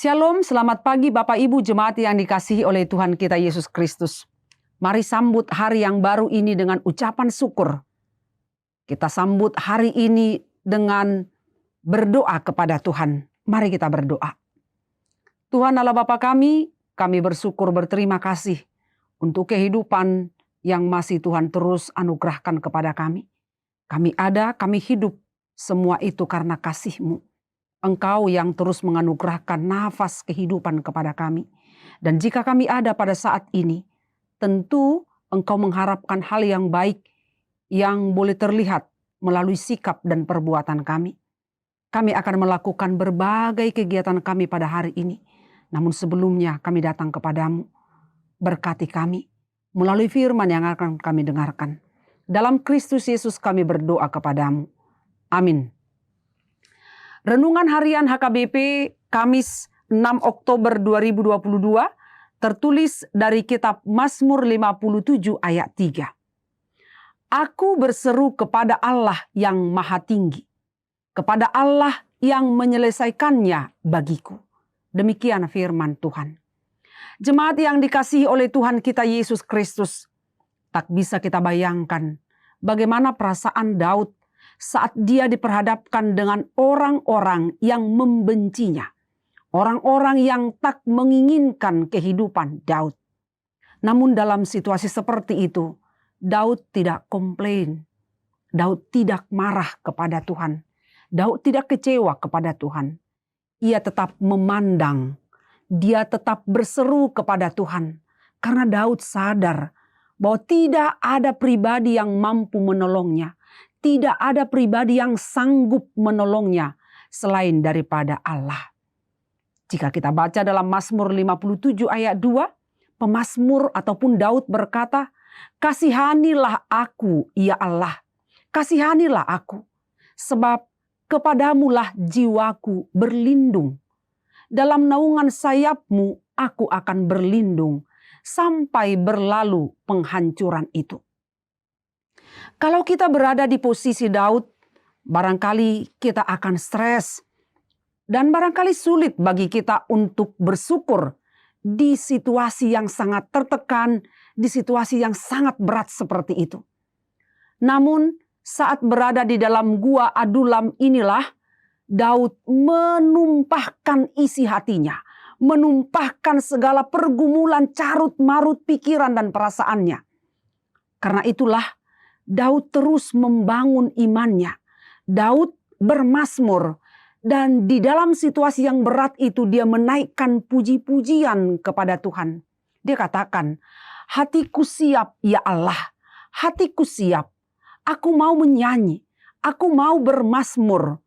Shalom, selamat pagi Bapak Ibu jemaat yang dikasihi oleh Tuhan kita Yesus Kristus. Mari sambut hari yang baru ini dengan ucapan syukur. Kita sambut hari ini dengan berdoa kepada Tuhan. Mari kita berdoa. Tuhan Allah Bapa kami bersyukur berterima kasih untuk kehidupan yang masih Tuhan terus anugerahkan kepada kami. Kami ada, kami hidup, semua itu karena kasih-Mu. Engkau yang terus menganugerahkan nafas kehidupan kepada kami. Dan jika kami ada pada saat ini, tentu Engkau mengharapkan hal yang baik yang boleh terlihat melalui sikap dan perbuatan kami. Kami akan melakukan berbagai kegiatan kami pada hari ini. Namun sebelumnya kami datang kepadamu. Berkati kami melalui firman yang akan kami dengarkan. Dalam Kristus Yesus kami berdoa kepadamu. Amin. Renungan Harian HKBP Kamis 6 Oktober 2022 tertulis dari kitab Mazmur 57 ayat 3. Aku berseru kepada Allah yang maha tinggi, kepada Allah yang menyelesaikannya bagiku. Demikian firman Tuhan. Jemaat yang dikasihi oleh Tuhan kita Yesus Kristus, tak bisa kita bayangkan bagaimana perasaan Daud saat dia diperhadapkan dengan orang-orang yang membencinya. Orang-orang yang tak menginginkan kehidupan Daud. Namun dalam situasi seperti itu, Daud tidak komplain. Daud tidak marah kepada Tuhan. Daud tidak kecewa kepada Tuhan. Ia tetap memandang. Dia tetap berseru kepada Tuhan. Karena Daud sadar bahwa tidak ada pribadi yang mampu menolongnya. Tidak ada pribadi yang sanggup menolongnya selain daripada Allah. Jika kita baca dalam Mazmur 57 ayat 2, pemazmur ataupun Daud berkata, "Kasihanilah aku, ya Allah, kasihanilah aku, sebab kepadamulah jiwaku berlindung. Dalam naungan sayapmu aku akan berlindung sampai berlalu penghancuran itu." Kalau kita berada di posisi Daud, barangkali kita akan stres. Dan barangkali sulit bagi kita untuk bersyukur di situasi yang sangat tertekan, di situasi yang sangat berat seperti itu. Namun saat berada di dalam gua Adulam inilah, Daud menumpahkan isi hatinya. Menumpahkan segala pergumulan carut marut pikiran dan perasaannya. Karena itulah Daud terus membangun imannya. Daud bermazmur dan di dalam situasi yang berat itu dia menaikkan puji-pujian kepada Tuhan. Dia katakan, "Hatiku siap ya Allah, hatiku siap. Aku mau menyanyi, aku mau bermazmur.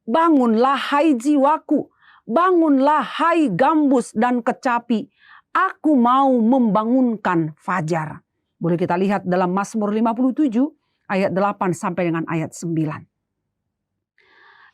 Bangunlah hai jiwaku, bangunlah hai gambus dan kecapi. Aku mau membangunkan fajar." Boleh kita lihat dalam Mazmur 57 ayat 8 sampai dengan ayat 9.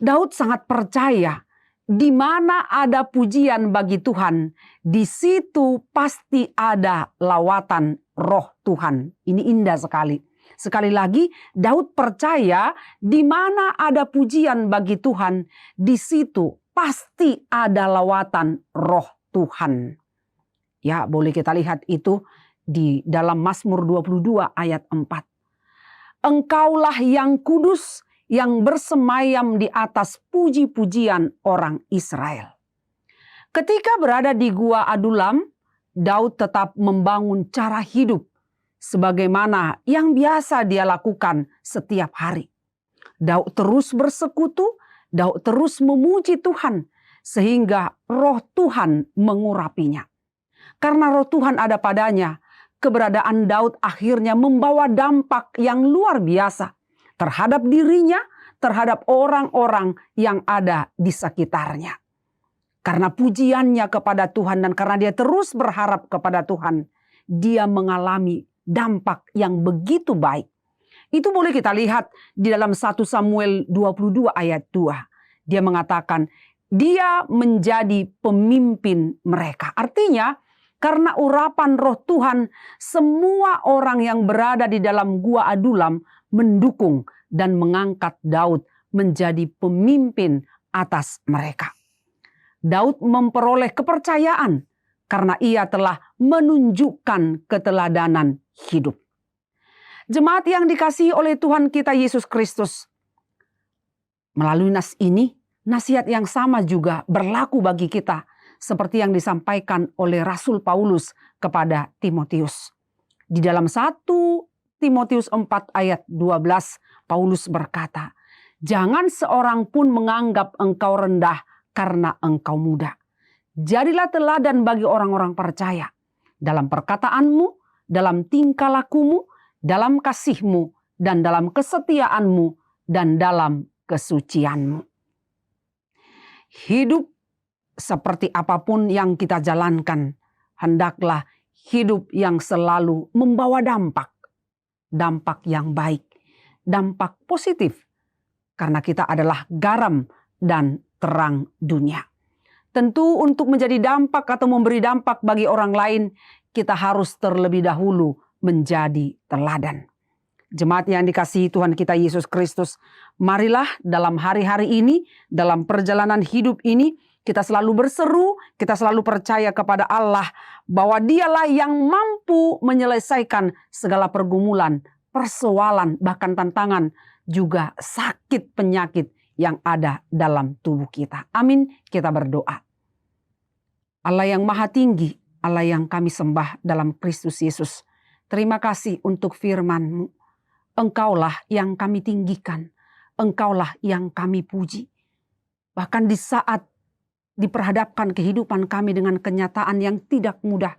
Daud sangat percaya di mana ada pujian bagi Tuhan, di situ pasti ada lawatan roh Tuhan. Ini indah sekali. Sekali lagi, Daud percaya di mana ada pujian bagi Tuhan, di situ pasti ada lawatan roh Tuhan. Ya, boleh kita lihat itu di dalam Mazmur 22 ayat 4. Engkaulah yang kudus yang bersemayam di atas puji-pujian orang Israel. Ketika berada di gua Adulam, Daud tetap membangun cara hidup sebagaimana yang biasa dia lakukan setiap hari. Daud terus bersekutu, Daud terus memuji Tuhan sehingga roh Tuhan mengurapinya. Karena roh Tuhan ada padanya, keberadaan Daud akhirnya membawa dampak yang luar biasa terhadap dirinya, terhadap orang-orang yang ada di sekitarnya. Karena pujiannya kepada Tuhan dan karena dia terus berharap kepada Tuhan, dia mengalami dampak yang begitu baik. Itu boleh kita lihat di dalam 1 Samuel 22 ayat 2. Dia mengatakan, dia menjadi pemimpin mereka. Artinya, karena urapan roh Tuhan, semua orang yang berada di dalam gua Adulam mendukung dan mengangkat Daud menjadi pemimpin atas mereka. Daud memperoleh kepercayaan karena ia telah menunjukkan keteladanan hidup. Jemaat yang dikasihi oleh Tuhan kita Yesus Kristus, melalui nas ini, nasihat yang sama juga berlaku bagi kita, seperti yang disampaikan oleh Rasul Paulus kepada Timotius. Di dalam 1 Timotius 4 ayat 12, Paulus berkata, "Jangan seorang pun menganggap engkau rendah karena engkau muda. Jadilah teladan bagi orang-orang percaya dalam perkataanmu, dalam tingkah lakumu, dalam kasihmu, dan dalam kesetiaanmu, dan dalam kesucianmu." Hidup seperti apapun yang kita jalankan, hendaklah hidup yang selalu membawa dampak yang baik, dampak positif, karena kita adalah garam dan terang dunia. Tentu untuk menjadi dampak atau memberi dampak bagi orang lain, kita harus terlebih dahulu menjadi teladan. Jemaat yang dikasihi Tuhan kita Yesus Kristus, marilah dalam hari-hari ini, dalam perjalanan hidup ini, kita selalu berseru, kita selalu percaya kepada Allah bahwa Dialah yang mampu menyelesaikan segala pergumulan, persoalan, bahkan tantangan, juga sakit penyakit yang ada dalam tubuh kita. Amin, kita berdoa. Allah yang maha tinggi, Allah yang kami sembah dalam Kristus Yesus, terima kasih untuk firman-Mu. Engkaulah yang kami tinggikan, Engkaulah yang kami puji. Bahkan di saat diperhadapkan kehidupan kami dengan kenyataan yang tidak mudah,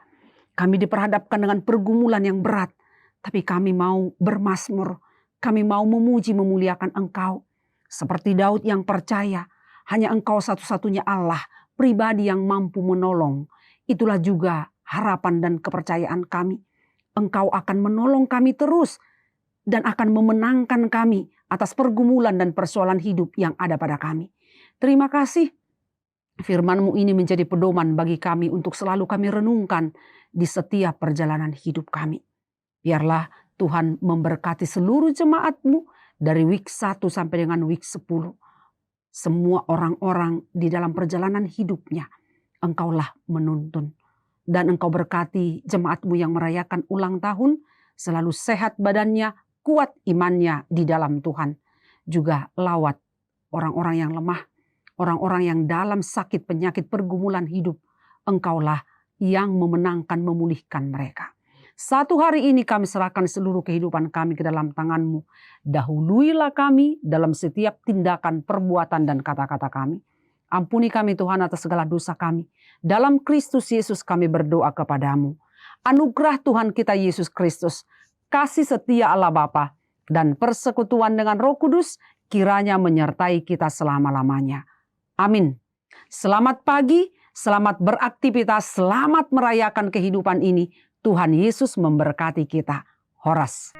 kami diperhadapkan dengan pergumulan yang berat, tapi kami mau bermazmur, kami mau memuji memuliakan Engkau. Seperti Daud yang percaya, hanya Engkau satu-satunya Allah, pribadi yang mampu menolong. Itulah juga harapan dan kepercayaan kami. Engkau akan menolong kami terus dan akan memenangkan kami atas pergumulan dan persoalan hidup yang ada pada kami. Terima kasih. Firman-Mu ini menjadi pedoman bagi kami untuk selalu kami renungkan di setiap perjalanan hidup kami. Biarlah Tuhan memberkati seluruh jemaat-Mu dari week 1 sampai dengan week 10. Semua orang-orang di dalam perjalanan hidupnya, Engkaulah menuntun. Dan Engkau berkati jemaat-Mu yang merayakan ulang tahun, selalu sehat badannya, kuat imannya di dalam Tuhan. Juga lawat orang-orang yang lemah, orang-orang yang dalam sakit penyakit pergumulan hidup. Engkaulah yang memenangkan, memulihkan mereka. Satu hari ini kami serahkan seluruh kehidupan kami ke dalam tangan-Mu. Dahuluilah kami dalam setiap tindakan, perbuatan, dan kata-kata kami. Ampuni kami Tuhan atas segala dosa kami. Dalam Kristus Yesus kami berdoa kepadamu. Anugerah Tuhan kita Yesus Kristus, kasih setia Allah Bapa, dan persekutuan dengan Roh Kudus kiranya menyertai kita selama-lamanya. Amin. Selamat pagi, selamat beraktivitas, selamat merayakan kehidupan ini. Tuhan Yesus memberkati kita. Horas.